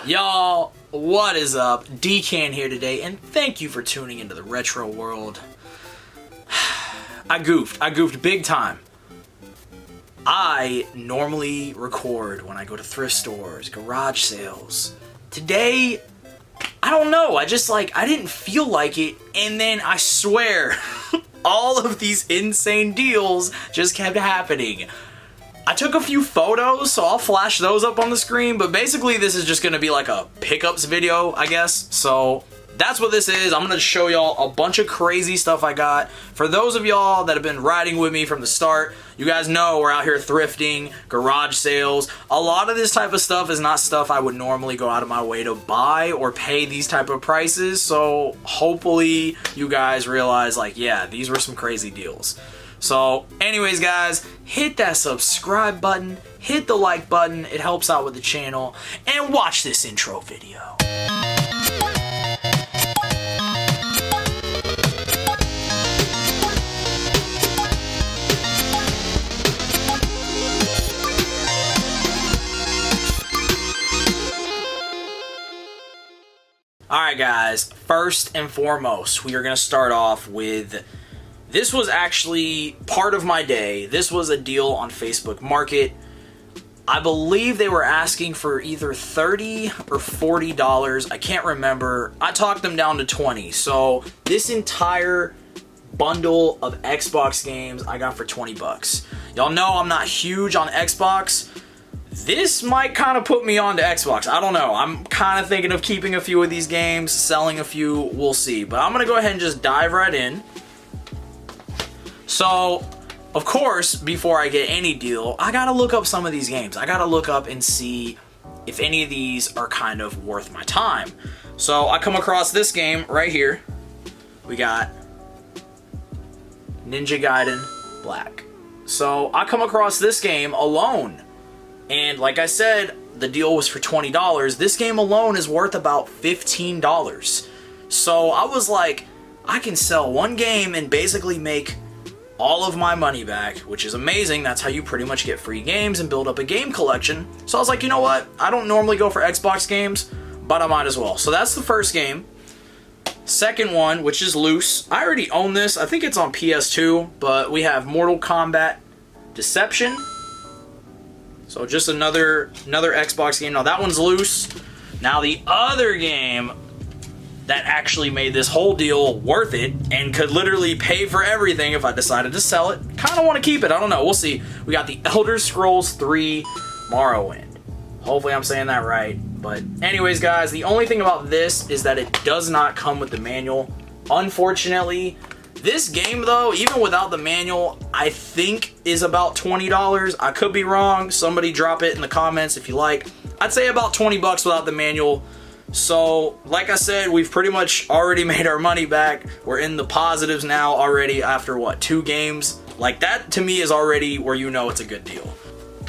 Y'all, what is up? Decan here today, and thank you for tuning into the retro world. I goofed big time. I normally record when I go to thrift stores, garage sales. Today, I don't know, I didn't feel like it, and then I swear, all of these insane deals just kept happening. I took a few photos, so I'll flash those up on the screen, but basically this is just gonna be like a pickups video, I guess. So that's what this is. I'm gonna show y'all a bunch of crazy stuff I got. For those of y'all that have been riding with me from the start, you guys know we're out here thrifting, garage sales. A lot of this type of stuff is not stuff I would normally go out of my way to buy or pay these type of prices, so hopefully you guys realize, like, yeah, these were some crazy deals. So anyways guys, hit that subscribe button, hit the like button, it helps out with the channel, and watch this intro video. Alright guys, first and foremost, we are going to start off with, this was actually part of my day. This was a deal on Facebook Market. I believe they were asking for either $30 or $40. I can't remember. I talked them down to 20. So this entire bundle of Xbox games I got for 20 bucks. Y'all know I'm not huge on Xbox. This might kind of put me on to Xbox. I don't know. I'm kind of thinking of keeping a few of these games, selling a few. We'll see. But I'm going to go ahead and just dive right in. So, of course, before I get any deal, I gotta look up some of these games. I gotta look up and see if any of these are kind of worth my time. So, I come across this game right here. We got Ninja Gaiden Black. So, I come across this game alone. And like I said, the deal was for $20. This game alone is worth about $15. So, I was like, I can sell one game and basically make all of my money back, which is amazing. That's how you pretty much get free games and build up a game collection. So I was like, you know what? I don't normally go for Xbox games, but I might as well. So that's the first game. Second one, which is loose. I already own this. I think it's on PS2, but we have Mortal Kombat Deception. So just another Xbox game. Now that one's loose. Now the other game that actually made this whole deal worth it and could literally pay for everything if I decided to sell it. Kind of want to keep it. I don't know. We'll see. We got the Elder Scrolls 3 Morrowind. Hopefully I'm saying that right. But anyways, guys, the only thing about this is that it does not come with the manual. Unfortunately, this game, though, even without the manual, I think is about $20. I could be wrong. Somebody drop it in the comments if you like. I'd say about 20 bucks without the manual. So, like I said, we've pretty much already made our money back. We're in the positives now already after, what, 2 games? Like, that to me is already where you know it's a good deal.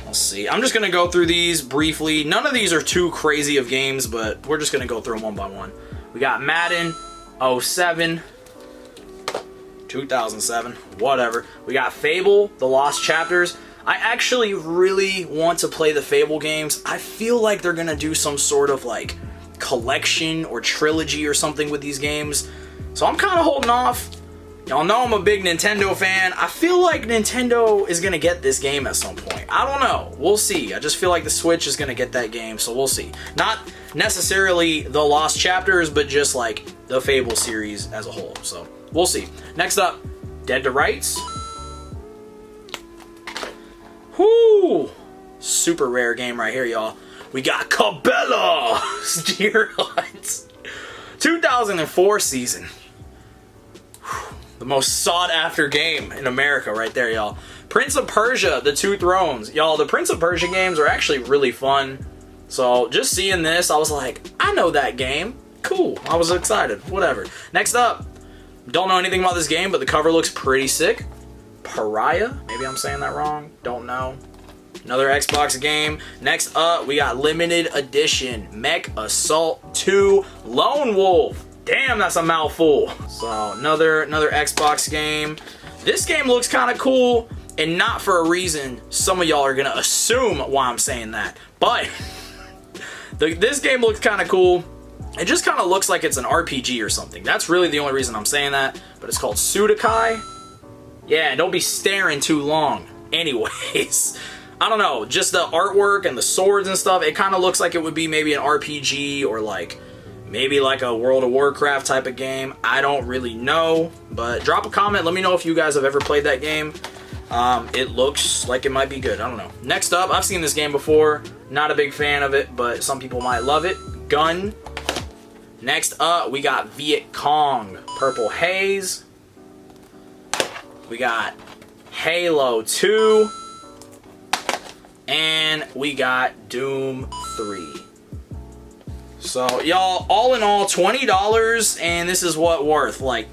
Let's see. I'm just going to go through these briefly. None of these are too crazy of games, but we're just going to go through them one by one. We got Madden 07, 2007, whatever. We got Fable, The Lost Chapters. I actually really want to play the Fable games. I feel like they're going to do some sort of, like, collection or trilogy or something with these games, so I'm kind of holding off. Y'all know I'm a big Nintendo fan. I feel like Nintendo is gonna get this game at some point. I don't know, we'll see. I just feel like the Switch is gonna get that game, so we'll see. Not necessarily the Lost Chapters, but just like the Fable series as a whole, so we'll see. Next up, Dead to Rights. Whoo, super rare game right here, y'all. We got Cabela's Deer Hunts 2004 season. The most sought after game in America right there, y'all. Prince of Persia, The Two Thrones. Y'all, the Prince of Persia games are actually really fun. So just seeing this, I was like, I know that game. Cool. I was excited. Whatever. Next up, don't know anything about this game, but the cover looks pretty sick. Pariah? Maybe I'm saying that wrong. Don't know. Another Xbox game. Next up, we got limited edition Mech Assault 2 Lone Wolf. Damn, that's a mouthful. So another Xbox game. This game looks kind of cool, and not for a reason some of y'all are gonna assume why I'm saying that. But This game looks kind of cool. It just kind of looks like it's an RPG or something. That's really the only reason I'm saying that. But it's called Sudakai. Yeah, don't be staring too long. Anyways, I don't know. Just the artwork and the swords and stuff, it kind of looks like it would be maybe an RPG or like maybe like a World of Warcraft type of game. I don't really know. But drop a comment. Let me know if you guys have ever played that game. It looks like it might be good. I don't know. Next up, I've seen this game before. Not a big fan of it, but some people might love it. Gun. Next up, we got Viet Cong. Purple Haze. We got Halo 2. And we got Doom 3. So, y'all, all in all, $20, and this is what worth. Like,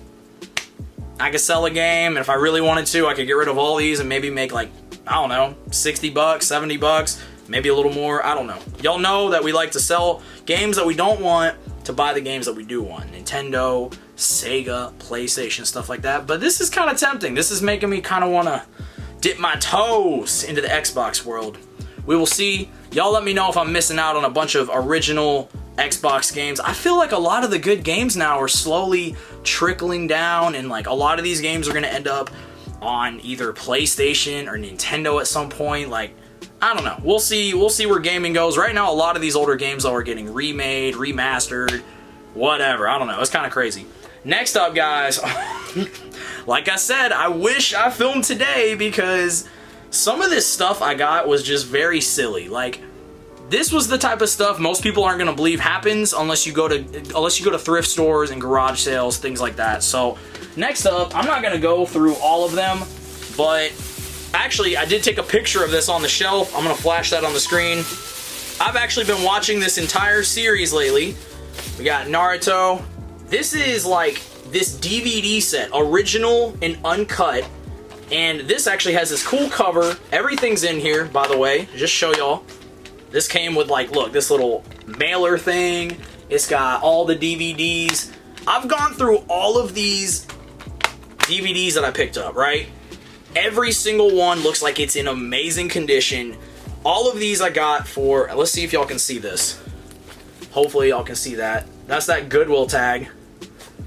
I could sell a game, and if I really wanted to, I could get rid of all these and maybe make, like, I don't know, $60, $70, maybe a little more. I don't know. Y'all know that we like to sell games that we don't want to buy the games that we do want. Nintendo, Sega, PlayStation, stuff like that. But this is kind of tempting. This is making me kind of want to dip my toes into the Xbox world. We will see. Y'all let me know if I'm missing out on a bunch of original Xbox games. I feel like a lot of the good games now are slowly trickling down, and like a lot of these games are going to end up on either PlayStation or Nintendo at some point. Like, I don't know. We'll see where gaming goes. Right now, a lot of these older games are getting remade, remastered, whatever. I don't know. It's kind of crazy. Next up, guys, like I said, I wish I filmed today because some of this stuff I got was just very silly. Like, this was the type of stuff most people aren't going to believe happens unless you go to thrift stores and garage sales, things like that. So, next up, I'm not going to go through all of them, but actually, I did take a picture of this on the shelf. I'm going to flash that on the screen. I've actually been watching this entire series lately. We got Naruto. This is like this DVD set, original and uncut. And this actually has this cool cover. Everything's in here, by the way. Just show y'all. This came with, like, look, this little mailer thing. It's got all the DVDs. I've gone through all of these DVDs that I picked up, right? Every single one looks like it's in amazing condition. All of these I got for, let's see if y'all can see this. Hopefully y'all can see that. That's that Goodwill tag.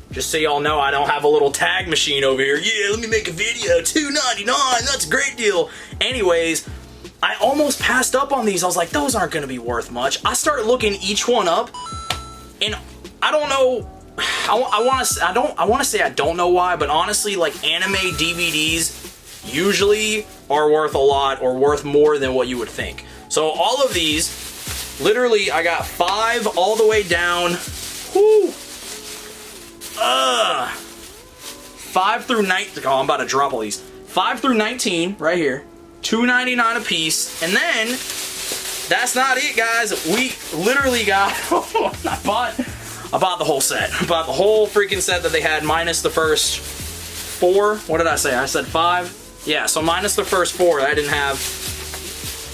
Just so y'all know, I don't have a little tag machine over here. Yeah, let me make a video, $2.99, that's a great deal. Anyways, I almost passed up on these. I was like, those aren't going to be worth much. I started looking each one up, and I don't know. I want to say I don't know why, but honestly, like, anime DVDs usually are worth a lot or worth more than what you would think. So all of these, literally, I got 5 all the way down. Whoo! 5 through 19. Oh, I'm about to drop all these. 5 through 19 right here. $2.99 a piece, and then that's not it, guys. We literally got I bought the whole set. I bought the whole freaking set that they had, minus the first 4. What did I say? I said 5. Yeah, so minus the first 4 that I didn't have.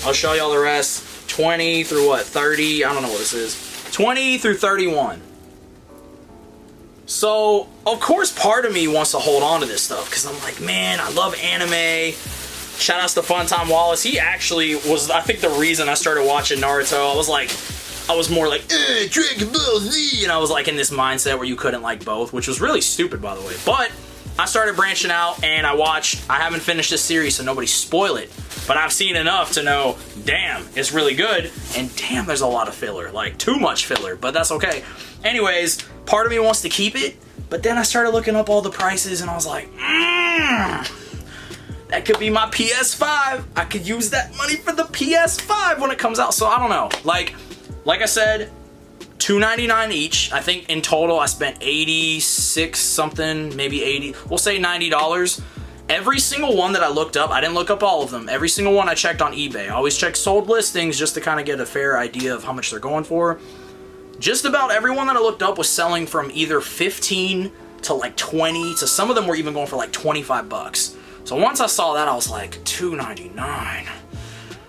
I'll show y'all the rest. 20 through what? 30. I don't know what this is. 20 through 31. So of course, part of me wants to hold on to this stuff because I'm like, man, I love anime. Shout outs to Funtime Wallace. He actually was, I think, the reason I started watching Naruto. I was more like, Dragon Ball Z, and I was like in this mindset where you couldn't like both, which was really stupid, by the way. But I started branching out, and I haven't finished this series, so nobody spoil it. But I've seen enough to know, damn, it's really good, and damn, there's a lot of filler. Like, too much filler, but that's okay. Anyways, part of me wants to keep it, but then I started looking up all the prices, and I was like, that could be my PS5. I could use that money for the PS5 when it comes out. So I don't know. Like I said, $2.99 each. I think in total I spent 86 something, maybe 80. We'll say $90. Every single one that I looked up, I didn't look up all of them. Every single one I checked on eBay. I always check sold listings just to kind of get a fair idea of how much they're going for. Just about everyone that I looked up was selling from either 15 to like 20 to some of them were even going for like 25 bucks. So once I saw that, I was like, $2.99.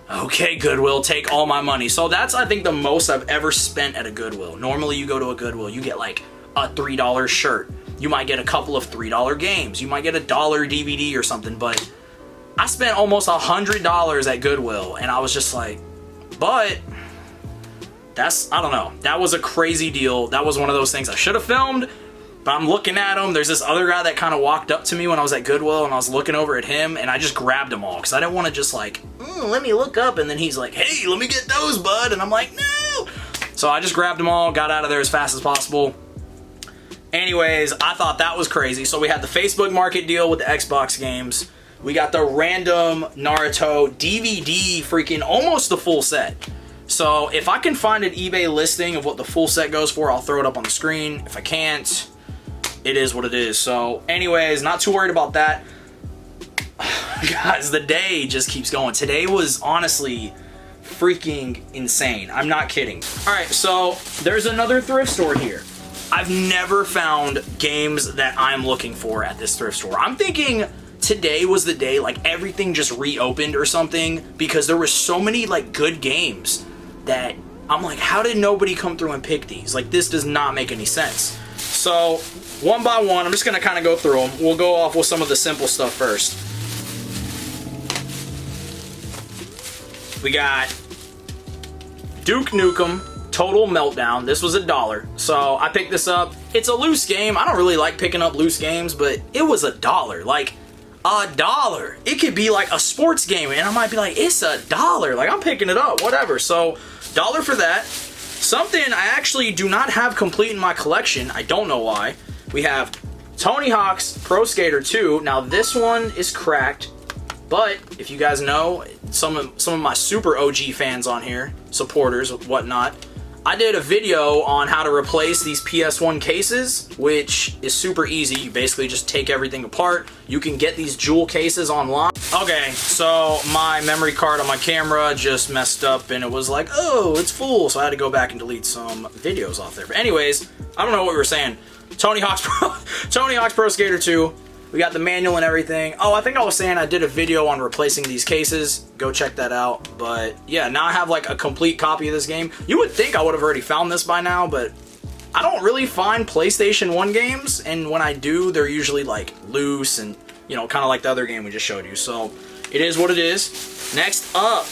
Okay, Goodwill, take all my money. So that's, I think, the most I've ever spent at a Goodwill. Normally, you go to a Goodwill, you get like a $3 shirt. You might get a couple of $3 games. You might get a $1 DVD or something. But I spent almost $100 at Goodwill, and I was just like, but I don't know. That was a crazy deal. That was one of those things I should have filmed, but I'm looking at them. There's this other guy that kind of walked up to me when I was at Goodwill, and I was looking over at him, and I just grabbed them all because I didn't want to just like, let me look up, and then he's like, hey, let me get those, bud, and I'm like, no. So I just grabbed them all, got out of there as fast as possible. Anyways, I thought that was crazy. So we had the Facebook Market deal with the Xbox games. We got the random Naruto DVD, freaking almost the full set. So if I can find an eBay listing of what the full set goes for, I'll throw it up on the screen. If I can't, it is what it is. So anyways, not too worried about that. Guys, the day just keeps going. Today was honestly freaking insane. I'm not kidding. All right, so there's another thrift store here. I've never found games that I'm looking for at this thrift store. I'm thinking today was the day, like everything just reopened or something, because there were so many like good games that I'm like, how did nobody come through and pick these? Like, this does not make any sense. So one by one, I'm just gonna kind of go through them. We'll go off with some of the simple stuff first. We got Duke Nukem Total Meltdown. This was $1. So I picked this up. It's a loose game. I don't really like picking up loose games, but it was $1. Like, $1. It could be like a sports game, and I might be like, it's $1. Like, I'm picking it up, whatever. So, $1 for that. Something I actually do not have complete in my collection. I don't know why. We have Tony Hawk's Pro Skater 2. Now, this one is cracked, but if you guys know, some of my super OG fans on here, supporters, whatnot, I did a video on how to replace these PS1 cases, which is super easy. You basically just take everything apart. You can get these jewel cases online. Okay, so my memory card on my camera just messed up, and it was like, oh, it's full. So I had to go back and delete some videos off there. But anyways, I don't know what we were saying. Tony Hawk's Pro Skater 2. We got the manual and everything. Oh, I think I was saying I did a video on replacing these cases. Go check that out. But yeah, now I have like a complete copy of this game. You would think I would have already found this by now, but I don't really find PlayStation 1 games. And when I do, they're usually like loose and, you know, kind of like the other game we just showed you. So it is what it is. Next up,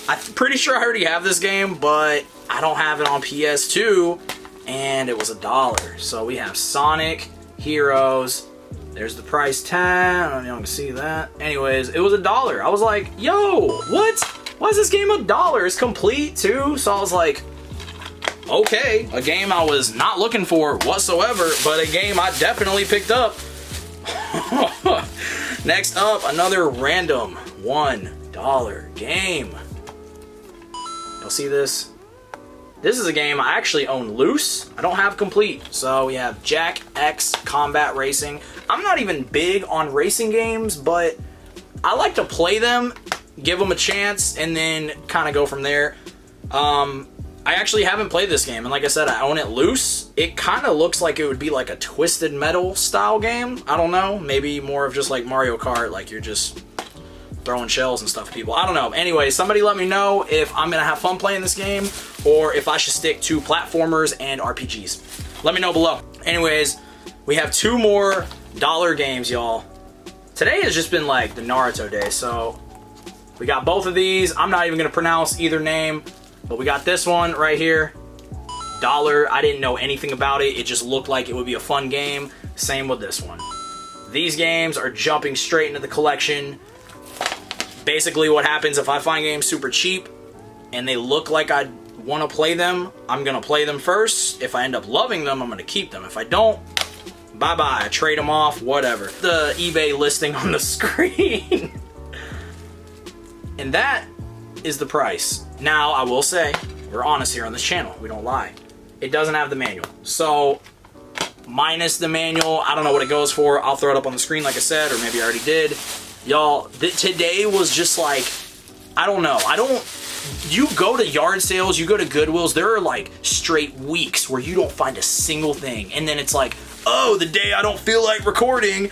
I'm pretty sure I already have this game, but I don't have it on PS2. And it was $1. So we have Sonic Heroes. There's the price tag. I don't know if you can see that. Anyways, it was $1. I was like, yo, what? Why is this game $1? It's complete too. So I was like, okay, a game I was not looking for whatsoever, but a game I definitely picked up. Next up, another random $1 game. You'll see this. This is a game I actually own loose. I don't have complete. So we have Jack X Combat Racing. I'm not even big on racing games, but I like to play them, give them a chance, and then kind of go from there. I actually haven't played this game, and like I said, I own it loose. It kind of looks like it would be like a Twisted Metal style game. I don't know. Maybe more of just like Mario Kart, like you're just throwing shells and stuff at people. I don't know. Anyway, somebody let me know if I'm gonna have fun playing this game or if I should stick to platformers and RPGs. Let me know below. Anyways, we have 2 more $1 games, y'all. Today has just been like the Naruto day, so we got both of these. I'm not even gonna pronounce either name, but we got this one right here. $1. I didn't know anything about it. It just looked like it would be a fun game. Same with this one. These games are jumping straight into the collection. Basically what happens if I find games super cheap and they look like I want to play them, I'm going to play them first. If I end up loving them, I'm going to keep them. If I don't, bye-bye. Trade them off, whatever. The eBay listing on the screen. And that is the price. Now, I will say, we're honest here on this channel. We don't lie. It doesn't have the manual. So, minus the manual, I don't know what it goes for. I'll throw it up on the screen like I said, or maybe I already did. Y'all, today was just like, I don't know. You go to yard sales, you go to Goodwills, there are like straight weeks where you don't find a single thing. And then it's like, oh, the day I don't feel like recording,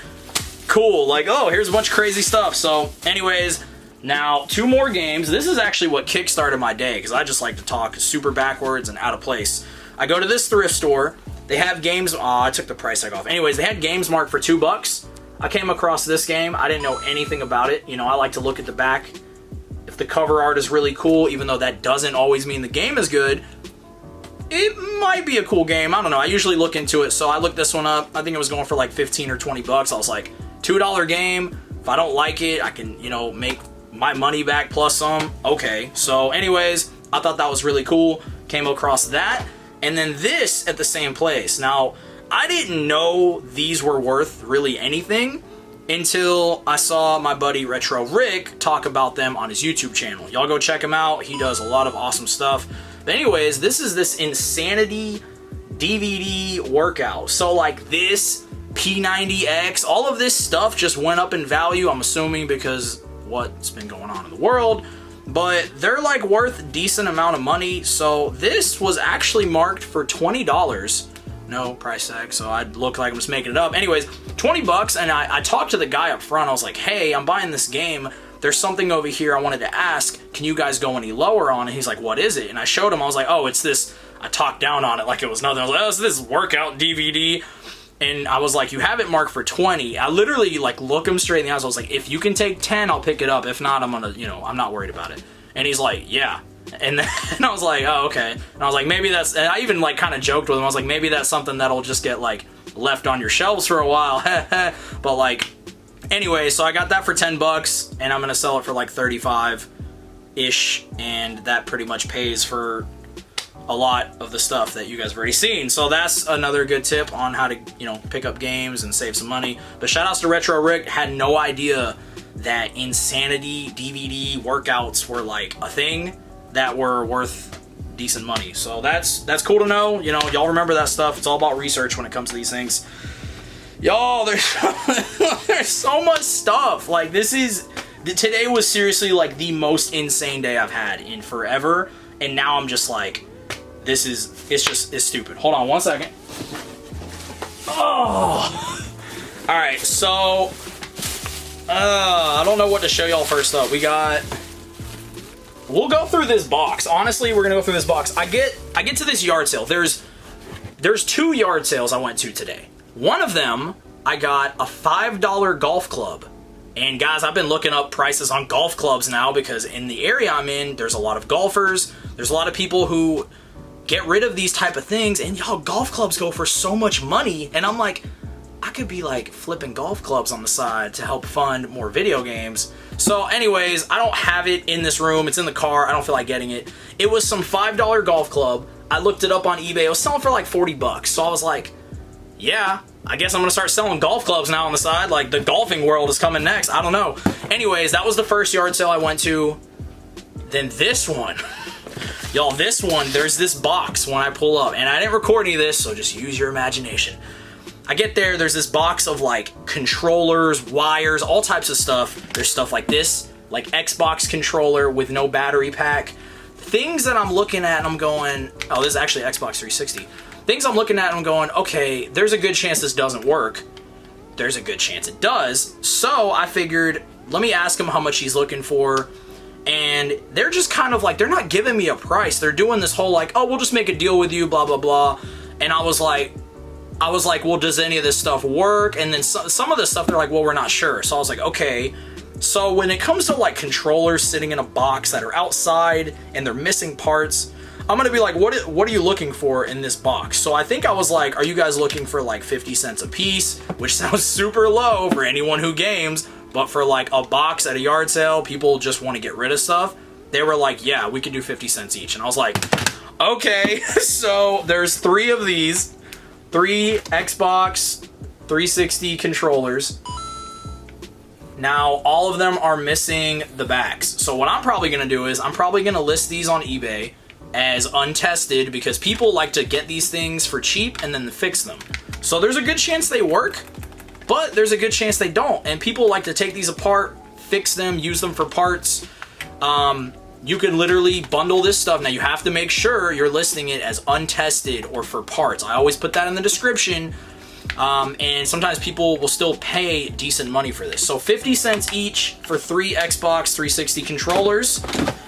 cool. Like, oh, here's a bunch of crazy stuff. So anyways, now 2 more games. This is actually what kickstarted my day because I just like to talk super backwards and out of place. I go to this thrift store. They have games. Oh, I took the price tag off. Anyways, they had games marked for $2. I came across this game. I didn't know anything about it. You know, I like to look at the back. If the cover art is really cool, even though that doesn't always mean the game is good, it might be a cool game. I don't know. I usually look into it, so I looked this one up. I think it was going for like 15 or 20 bucks. I was like, $2 game. If I don't like it, I can, you know, make my money back plus some. Okay. So anyways, I thought that was really cool. Came across that. And then this at the same place. Now, I didn't know these were worth really anything until I saw my buddy Retro Rick talk about them on his YouTube channel. Y'all go check him out. He does a lot of awesome stuff. But anyways, this is this Insanity DVD workout. So like this P90X, all of this stuff just went up in value, I'm assuming because what's been going on in the world. But they're like worth a decent amount of money. So this was actually marked for $20. No price tag, so I'd look like I'm just making it up. Anyways, 20 bucks, and I talked to the guy up front. I was like, hey, I'm buying this game. There's something over here I wanted to ask. Can you guys go any lower on it? He's like, what is it? And I showed him. I was like, oh, it's this. I talked down on it like it was nothing. I was like, oh, it's this workout DVD. And I was like, you have it marked for 20. I literally like look him straight in the eyes. I was like, if you can take 10, I'll pick it up. If not, I'm gonna, you know, I'm not worried about it. And he's like, yeah. And then I was like, oh, okay. And I was like, maybe that's, and I even like kind of joked with him. I was like, maybe that's something that'll just get like left on your shelves for a while. But like, anyway, so I got that for 10 bucks and I'm going to sell it for like 35-ish. And that pretty much pays for a lot of the stuff that you guys have already seen. So that's another good tip on how to, you know, pick up games and save some money. But shout outs to Retro Rick. Had no idea that Insanity DVD workouts were like a thing that were worth decent money. So that's cool to know. You know, y'all remember that stuff. It's all about research when it comes to these things. Y'all, there's so much stuff. Like today was seriously like the most insane day I've had in forever. And now I'm just like, it's stupid. Hold on one second. Oh, all right. So, I don't know what to show y'all first up. We'll go through this box. Honestly, we're gonna go through this box. I get to this yard sale. There's 2 yard sales I went to today. One of them, I got a $5 golf club. And guys, I've been looking up prices on golf clubs now because in the area I'm in, there's a lot of golfers. There's a lot of people who get rid of these type of things. And y'all, golf clubs go for so much money. And I'm like, I could be like flipping golf clubs on the side to help fund more video games. So anyways, I don't have it in this room. It's in the car. I don't feel like getting it. It was some $5 golf club. I looked it up on eBay. It was selling for like 40 bucks. So I was like, yeah, I guess I'm going to start selling golf clubs now on the side. Like the golfing world is coming next. I don't know. Anyways, that was the first yard sale I went to. Then this one. Y'all, this one, there's this box when I pull up. And I didn't record any of this, so just use your imagination. I get there, there's this box of like controllers, wires, all types of stuff. There's stuff like this, like Xbox controller with no battery pack. Things that I'm looking at and I'm going, oh, this is actually Xbox 360. Things I'm looking at and I'm going, okay, there's a good chance this doesn't work. There's a good chance it does. So I figured, let me ask him how much he's looking for. And they're just kind of like, they're not giving me a price. They're doing this whole like, oh, we'll just make a deal with you, blah, blah, blah. And I was like, well, does any of this stuff work? And then some of the stuff, they're like, well, we're not sure. So I was like, okay. So when it comes to like controllers sitting in a box that are outside and they're missing parts, I'm gonna be like, what are you looking for in this box? So I think I was like, are you guys looking for like 50 cents a piece? Which sounds super low for anyone who games, but for like a box at a yard sale, people just want to get rid of stuff. They were like, yeah, we could do 50 cents each. And I was like, okay. So there's 3 of these. 3 Xbox 360 controllers. Now, all of them are missing the backs. So what I'm probably going to do is I'm probably going to list these on eBay as untested because people like to get these things for cheap and then fix them. So there's a good chance they work, but there's a good chance they don't. And people like to take these apart, fix them, use them for parts. You can literally bundle this stuff. Now you have to make sure you're listing it as untested or for parts. I always put that in the description. And sometimes people will still pay decent money for this. So 50 cents each for 3 Xbox 360 controllers.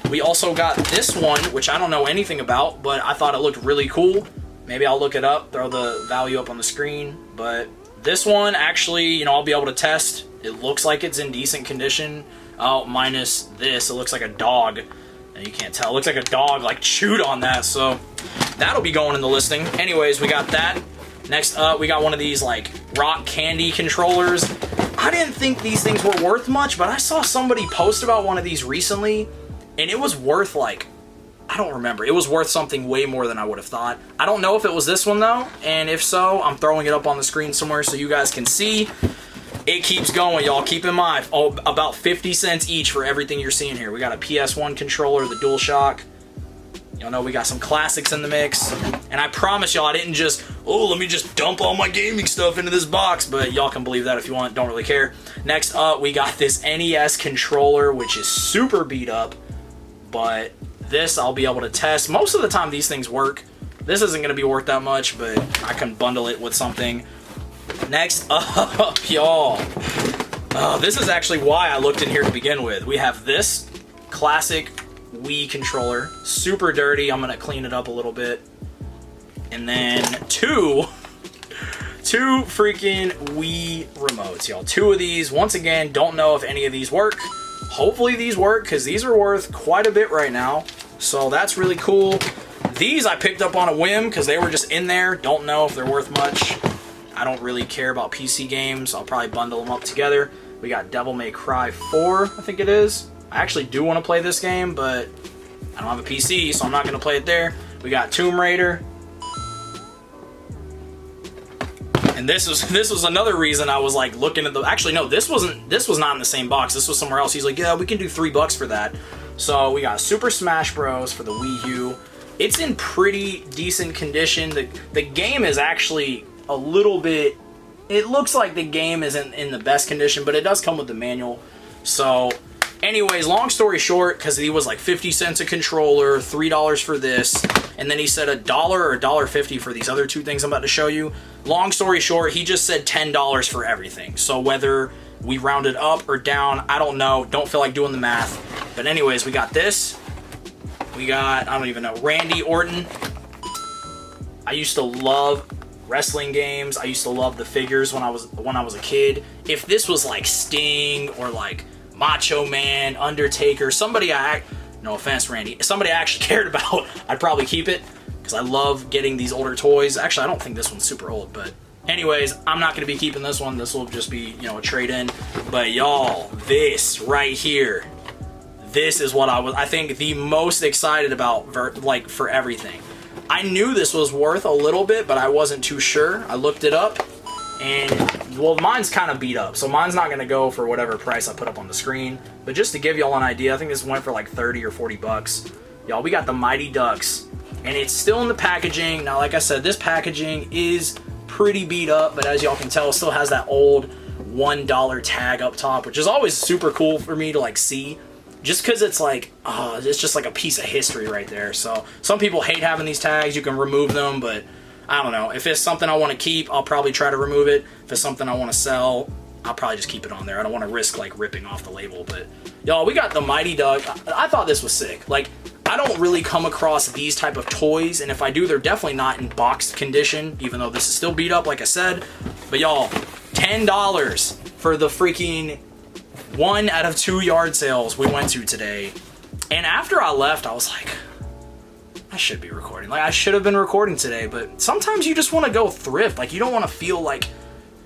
We also got this one, which I don't know anything about, but I thought it looked really cool. Maybe I'll look it up, throw the value up on the screen. But this one actually, you know, I'll be able to test. It looks like it's in decent condition. Oh, minus this, it looks like a dog. And you can't tell. It looks like a dog like chewed on that, so that'll be going in the listing. Anyways, we got that. Next up, we got one of these like rock candy controllers. I didn't think these things were worth much, but I saw somebody post about one of these recently, and it was worth like, I don't remember. It was worth something way more than I would have thought. I don't know if it was this one though, and if so, I'm throwing it up on the screen somewhere so you guys can see. It keeps going, y'all. Keep in mind, about 50 cents each for everything you're seeing here. We got a PS1 controller, the DualShock. Y'all know we got some classics in the mix. And I promise y'all, I didn't just, oh, let me just dump all my gaming stuff into this box. But y'all can believe that if you want, don't really care. Next up, we got this NES controller, which is super beat up. But this I'll be able to test. Most of the time, these things work. This isn't going to be worth that much, but I can bundle it with something. Next up, y'all. This is actually why I looked in here to begin with. We have this classic Wii controller, super dirty. I'm gonna clean it up a little bit, and then two freaking Wii remotes, y'all. Two of these. Once again, don't know if any of these work. Hopefully these work, because these are worth quite a bit right now, so that's really cool. These I picked up on a whim because they were just in there. Don't know if they're worth much. I don't really care about PC games. I'll probably bundle them up together. We got Devil May Cry 4, I think it is. I actually do want to play this game, but I don't have a PC, so I'm not going to play it there. We got Tomb Raider. And this was another reason I was like looking at the... Actually, no, this was not in the same box. This was somewhere else. He's like, yeah, we can do $3 for that. So we got Super Smash Bros. For the Wii U. It's in pretty decent condition. The game is actually a little bit... It looks like the game isn't in the best condition, but it does come with the manual. So... Anyways, long story short, because he was like 50 cents a controller, $3 for this, and then he said $1 or $1.50 for these other two things I'm about to show you. Long story short, he just said $10 for everything. So whether we rounded up or down, I don't know. Don't feel like doing the math. But anyways, we got this. We got, I don't even know, Randy Orton. I used to love wrestling games. I used to love the figures when I was a kid. If this was like Sting or like Macho Man, Undertaker, somebody no offense, Randy, somebody I actually cared about, I'd probably keep it, because I love getting these older toys. Actually, I don't think this one's super old, but anyways, I'm not going to be keeping this one. This will just be, you know, a trade-in. But y'all, this right here, this is what I think, the most excited about, like, for everything. I knew this was worth a little bit, but I wasn't too sure. I looked it up. And, well, mine's kind of beat up, so mine's not going to go for whatever price I put up on the screen. But just to give y'all an idea, I think this went for like 30 or 40 bucks. Y'all, we got the Mighty Ducks, and it's still in the packaging. Now, like I said, this packaging is pretty beat up, but as y'all can tell, it still has that old $1 tag up top, which is always super cool for me to like see. Just because it's like, it's just like a piece of history right there. So, some people hate having these tags. You can remove them, but... I don't know. If it's something I want to keep, I'll probably try to remove it. If it's something I want to sell, I'll probably just keep it on there. I don't want to risk, like, ripping off the label. But, y'all, we got the Mighty Duck. I thought this was sick. Like, I don't really come across these type of toys. And if I do, they're definitely not in boxed condition, even though this is still beat up, like I said. But, y'all, $10 for the freaking 1 out of 2 yard sales we went to today. And after I left, I was like... I should be recording. Like, I should have been recording today, but sometimes you just want to go thrift. Like, you don't want to feel like...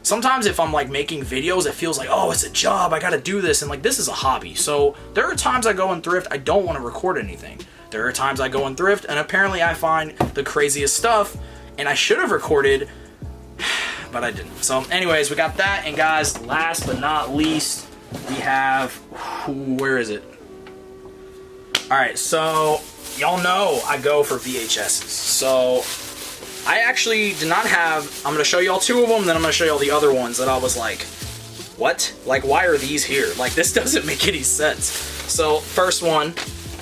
Sometimes if I'm, like, making videos, it feels like, oh, it's a job, I gotta do this, and, like, this is a hobby. So, there are times I go and thrift, I don't want to record anything. There are times I go and thrift, and apparently I find the craziest stuff, and I should have recorded, but I didn't. So, anyways, we got that, and guys, last but not least, we have... Where is it? Alright, so... Y'all know I go for VHSs, so I actually did not have... I'm going to show y'all 2 of them, then I'm going to show y'all the other ones that I was like, what? Like, why are these here? Like, this doesn't make any sense. So, first one,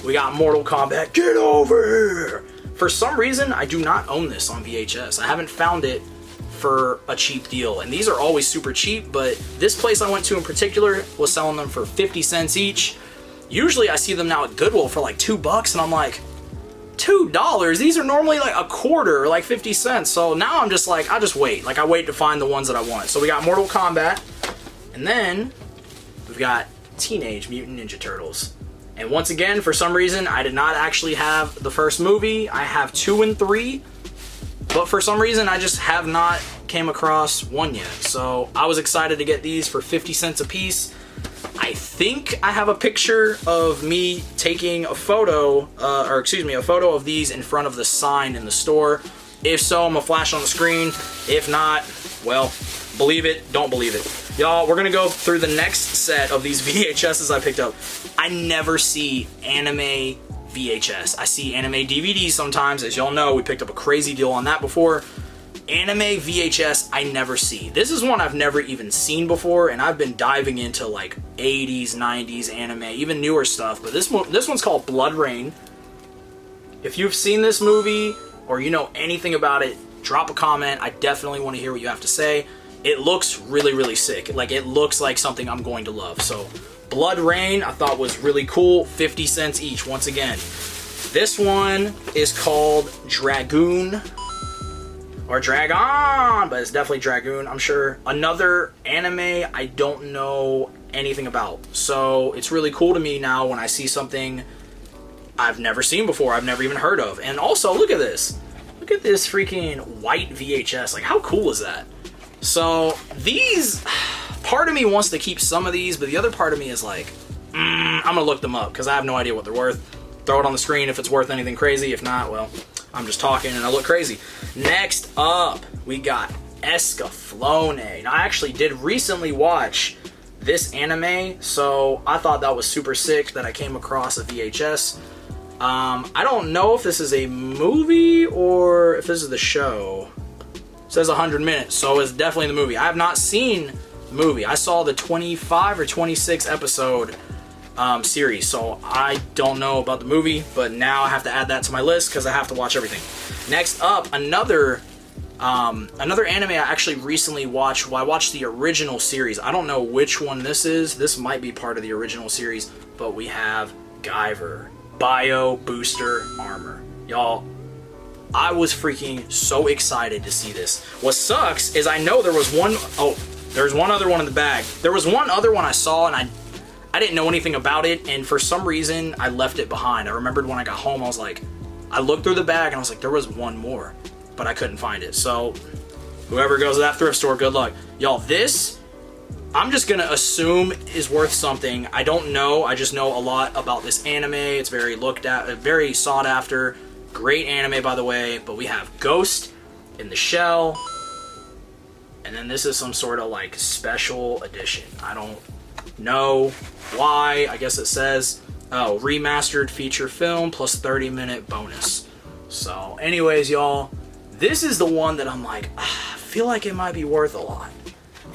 we got Mortal Kombat. Get over here! For some reason, I do not own this on VHS. I haven't found it for a cheap deal, and these are always super cheap, but this place I went to in particular was selling them for 50 cents each. Usually I see them now at Goodwill for like $2, and I'm like, $2? These are normally like a quarter or like 50 cents. So now I'm just like, I'll just wait. Like, I wait to find the ones that I want. So we got Mortal Kombat, and then we've got Teenage Mutant Ninja Turtles. And once again, for some reason, I did not actually have the first movie. I have 2 and 3, but for some reason, I just have not came across 1 yet. So I was excited to get these for 50 cents a piece. I think I have a picture of me taking a photo, a photo of these in front of the sign in the store. If so, I'm gonna flash on the screen. If not, well, believe it, don't believe it. Y'all, we're gonna go through the next set of these VHSs I picked up. I never see anime VHS. I see anime DVDs sometimes. As y'all know, we picked up a crazy deal on that before. Anime VHS, I never see. This is one I've never even seen before, and I've been diving into like 80s, 90s anime, even newer stuff. But this one's called Blood Rain. If you've seen this movie or you know anything about it, drop a comment. I definitely want to hear what you have to say. It looks really, really sick. Like, it looks like something I'm going to love. So, Blood Rain, I thought was really cool. 50 cents each, once again. This one is called Dragoon. Or Dragon, but it's definitely Dragoon, I'm sure. Another anime I don't know anything about. So, it's really cool to me now when I see something I've never seen before, I've never even heard of. And also, look at this. Look at this freaking white VHS. Like, how cool is that? So, these, part of me wants to keep some of these, but the other part of me is like, I'm gonna look them up, because I have no idea what they're worth. Throw it on the screen if it's worth anything crazy. If not, well, I'm just talking and I look crazy. Next up, we got Escaflowne. Now, I actually did recently watch this anime, so I thought that was super sick that I came across a VHS. I don't know if this is a movie or if this is the show. It says 100 minutes, so it's definitely the movie. I have not seen the movie. I saw the 25 or 26 episode series, so I don't know about the movie, but now I have to add that to my list because I have to watch everything. Next up, another anime I actually recently watched. Well, I watched the original series. I don't know which one this is. This might be part of the original series, but we have Guyver Bio Booster Armor. Y'all, I was freaking so excited to see this. What sucks is I know there was one, there's one other one in the bag. There was one other one I saw and I didn't know anything about it, and for some reason I left it behind. I remembered when I got home, I looked through the bag and I was like, there was one more, but I couldn't find it. So whoever goes to that thrift store, good luck. Y'all, this, I'm just gonna assume is worth something. I don't know, I just know a lot about this anime. It's very looked at, very sought after. Great anime, by the way. But we have Ghost in the Shell, and then this is some sort of like special edition. I don't know why. I guess it says, oh, remastered feature film plus 30-minute bonus. So anyways, y'all, this is the one that I'm like, I feel like it might be worth a lot.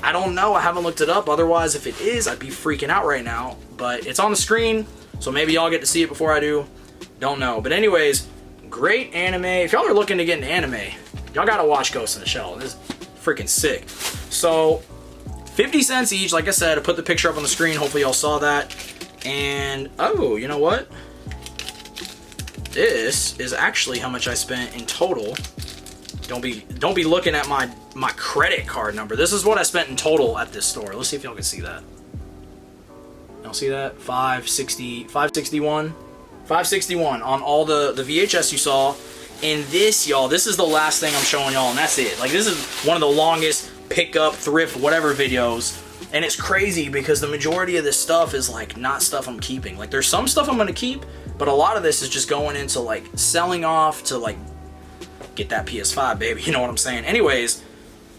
I don't know, I haven't looked it up. Otherwise, if it is, I'd be freaking out right now. But it's on the screen, so maybe y'all get to see it before I do. Don't know. But anyways, great anime. If y'all are looking to get into anime, y'all gotta watch Ghost in the Shell. This is freaking sick. So 50 cents each. Like I said, I put the picture up on the screen. Hopefully y'all saw that. And, oh, you know what? This is actually how much I spent in total. Don't be looking at my credit card number. This is what I spent in total at this store. Let's see if y'all can see that. Y'all see that? 561 on all the VHS you saw. And this, y'all, this is the last thing I'm showing y'all, and that's it. Like, this is one of the longest pickup, thrift, whatever videos. And it's crazy because the majority of this stuff is like not stuff I'm keeping. Like, there's some stuff I'm gonna keep, but a lot of this is just going into like selling off to like get that PS5, baby. You know what I'm saying? Anyways,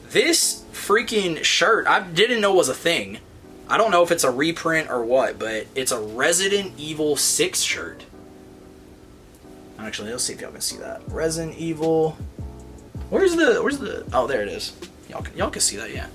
this freaking shirt, I didn't know was a thing. I don't know if it's a reprint or what, but it's a Resident Evil 6 shirt. Actually, let's see if y'all can see that. Resident Evil. Where's the? Oh, there it is. Y'all can see that, yeah.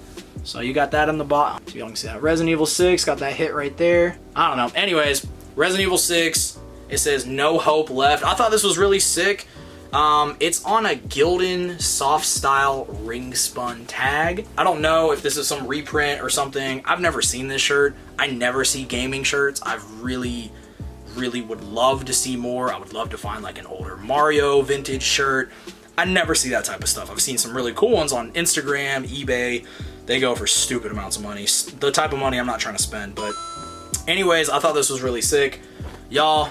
So you got that on the bottom. So y'all can see that. Resident Evil 6 got that hit right there. I don't know. Anyways, Resident Evil 6. It says no hope left. I thought this was really sick. It's on a Gildan soft style ring spun tag. I don't know if this is some reprint or something. I've never seen this shirt. I never see gaming shirts. I really would love to see more. I would love to find like an older Mario vintage shirt. I never see that type of stuff. I've seen some really cool ones on Instagram, eBay. They go for stupid amounts of money. The type of money I'm not trying to spend. But anyways, I thought this was really sick. y'all,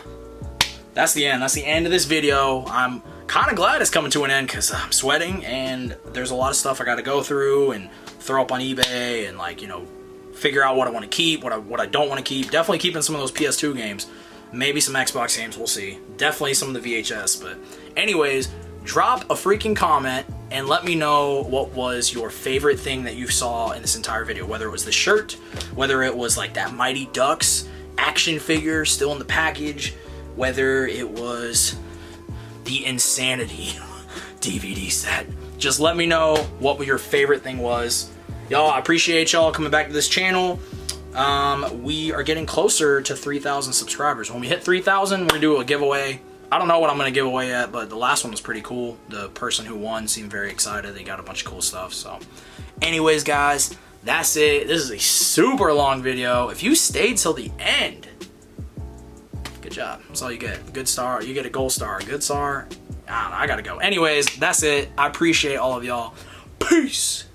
that's the end. That's the end of this video. I'm kind of glad it's coming to an end because I'm sweating and there's a lot of stuff I got to go through and throw up on eBay and, like, you know, figure out what I want to keep, what I don't want to keep. Definitely keeping some of those PS2 games. Maybe some Xbox games, we'll see. Definitely some of the VHS, but anyways, drop a freaking comment and let me know what was your favorite thing that you saw in this entire video. Whether it was the shirt, whether it was like that Mighty Ducks action figure still in the package, whether it was the Insanity DVD set. Just let me know what your favorite thing was. Y'all, I appreciate y'all coming back to this channel. We are getting closer to 3,000 subscribers. When we hit 3,000, we're gonna do a giveaway. I don't know what I'm gonna give away yet, but the last one was pretty cool. The person who won seemed very excited. They got a bunch of cool stuff. So anyways, guys, that's it. This is a super long video. If you stayed till the end, good job. That's all you get. Good star. You get a gold star. A good star. I don't know, I gotta go. Anyways, that's it. I appreciate all of y'all. Peace.